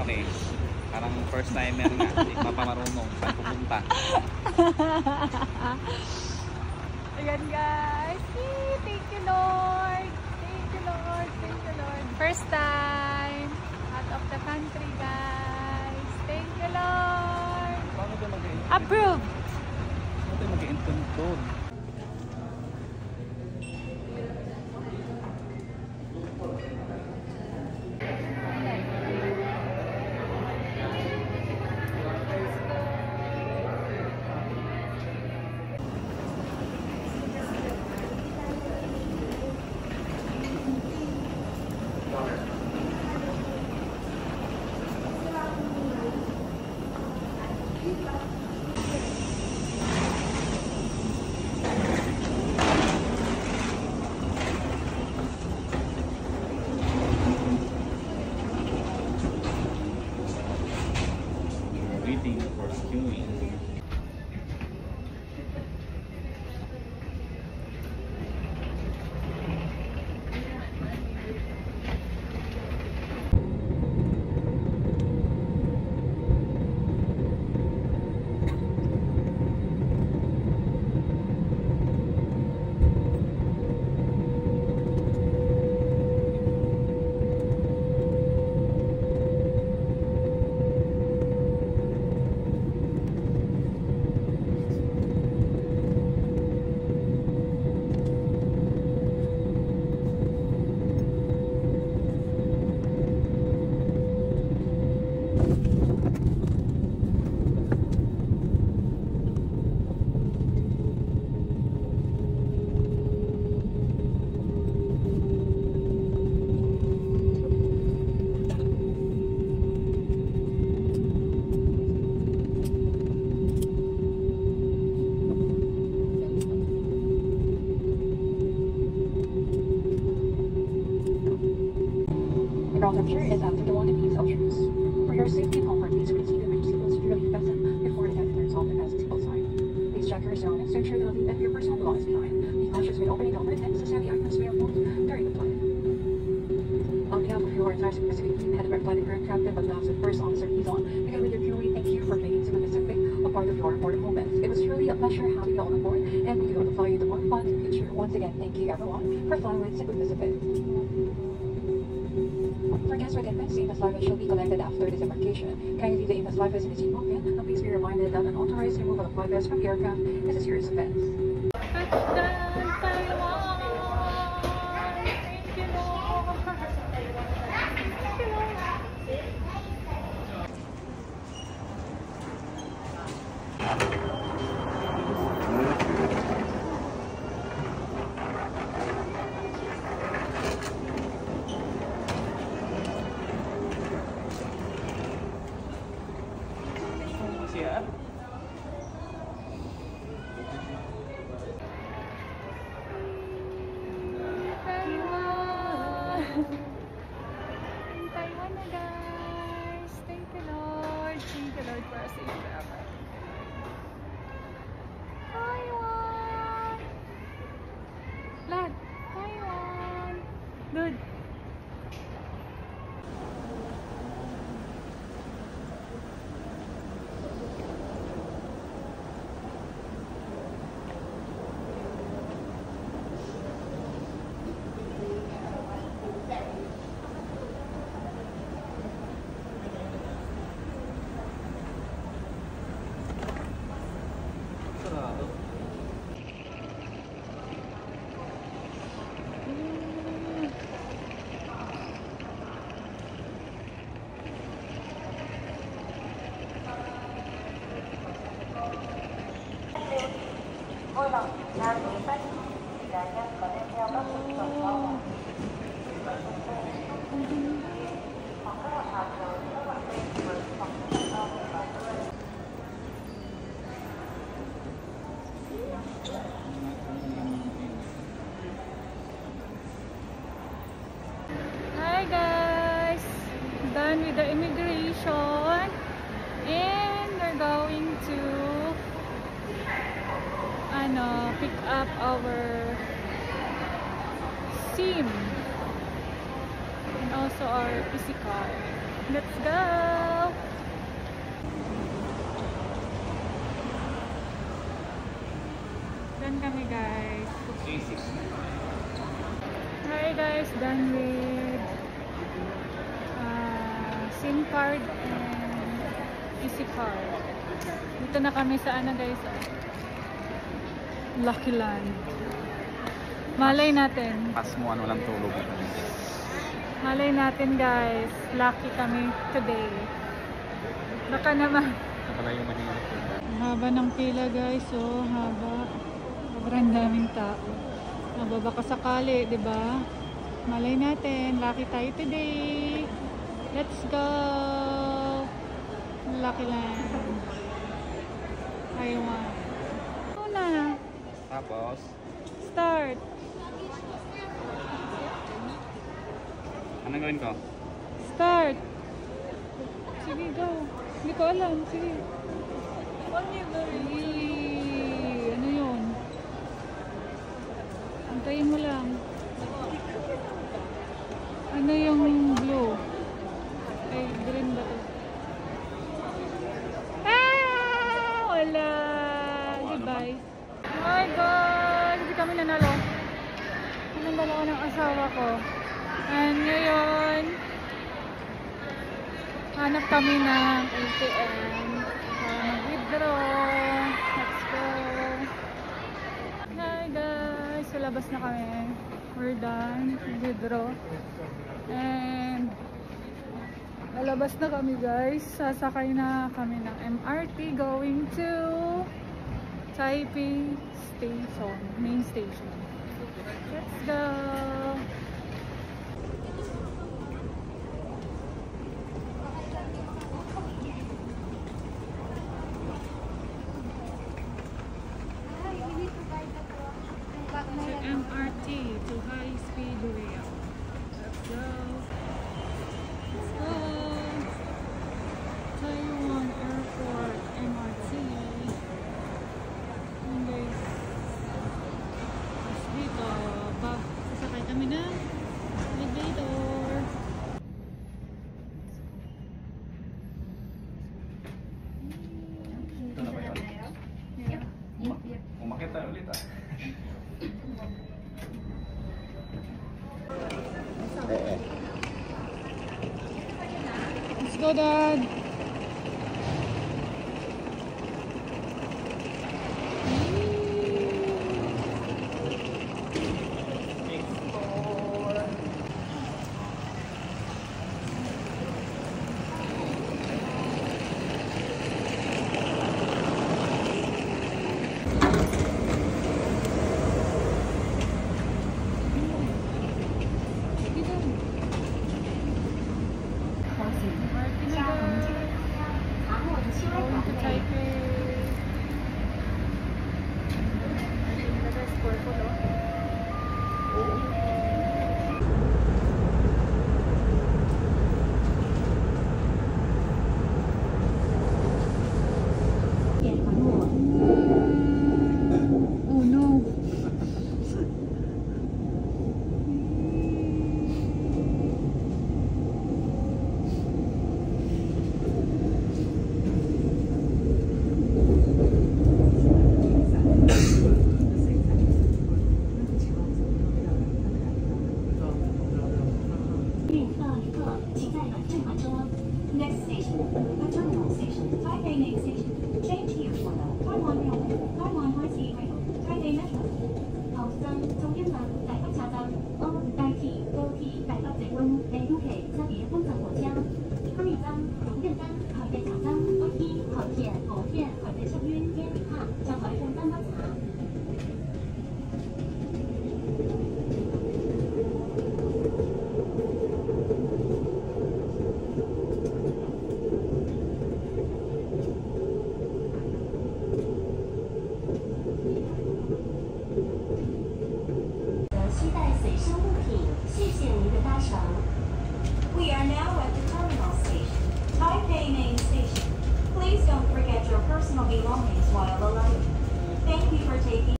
kami. Parang first timer nga, hindi mapamarunong saan pupunta. Ayan guys. Thank you Lord. Thank you Lord. Thank you Lord. First time out of the country guys. Thank you Lord. Paano tayo mag-i-intend? Approved. Paano tayo mag-i-intend doon? Waiting for queuing. Temperature is after the 1 degrees Celsius. For your safety and comfort, please proceed with your seatbelt securely fastened before the captain turns off the fasten seatbelt sign. Please check your surroundings to ensure that nothing that your personal belongings behind. Be cautious when opening helmet and assist heavy items with your phone during the flight. On behalf of your entire Pacific team, headed by Flight Crew Captain Badlaus and First Officer Izon, together with your crew, we thank you for making Cebu Pacific a part of your important moments. It was truly a pleasure having you all on board, and we hope to fly you to more fun in the future. Once again, thank you everyone for flying with Cebu Pacific. For guests with infants, the Amos Life shall be collected after this embarkation. Kindly leave the Amos Life in the seat pocket, and please be reminded that an unauthorized removal of life vests from the aircraft is a serious offense. Touchdown, Taiwan! Thank you, Lord. Thank you, Lord. Siya? Taiwan na guys. Thank you Lord. Thank you Lord for a safe travel. Taiwan. Lad, Taiwan. Dude. Sarado. Vui lòng ra túi sách cá nhân có đem theo các thực phẩm rau hoặc các mặt hàng dầu, các loại cây với hoặc các rau và tươi. Hi guys! Done with the immigration and we're going to pick up our SIM and also our PC card. Let's go! Done kami guys. Hi guys, done with SIM card and easy card. Dito na kami sa ano guys, Lucky Land. Malay natin. Pas mo ano lang tulog. Malay natin guys, lucky kami today. Baka naman. Ito pala yung manila. Ang haba ng pila guys, oh, haba. Sobrang daming tao. Baka sakali, di ba? Malay natin, lucky tayo today. Let's go! Lucky Land. Taiwan. Una. Tapos, Start. anong gawin ko? Start. Sige, go. Hindi ko alam. Sige. Ano yun? Antayin mo lang. Ano yung blue? Ay, green ba to? Ah! Wala. Goodbye. Oh my God! Hindi kami nanalo. Anong dalawa ng asawa ko? And ngayon, hanap kami ng ATM para mag-withdraw. Let's go! Hi guys! So, labas na kami. We're done. Withdraw. And lalabas na kami guys. Sasakay na kami ng MRT going to Taipei Station. Main station. Let's go! MRT to High Speed Rail. Let's go. Let's go. Taiwan Airport MRT. And guys, dito, sasakay kami na elevator. Ito na ba yun? Yeah. Umakit tayo ulit ah. Let's go, Dad. Going to Taipei. Oh no. Next station, the terminal station, Taipei Main Station. Change here for the Taiwan Railway, Taiwan High Speed Rail, Taipei Metro. 後生中英文第北車站，我代替高鐵第北直運嚟到期7月風站火車，高鐵站、永定站、台北站站、北京、台鐵、國鐵、台北出院、耶里克、上海站單北站。We are now at the terminal station, Taipei Main Station. Please don't forget your personal belongings while alighting. Thank you for taking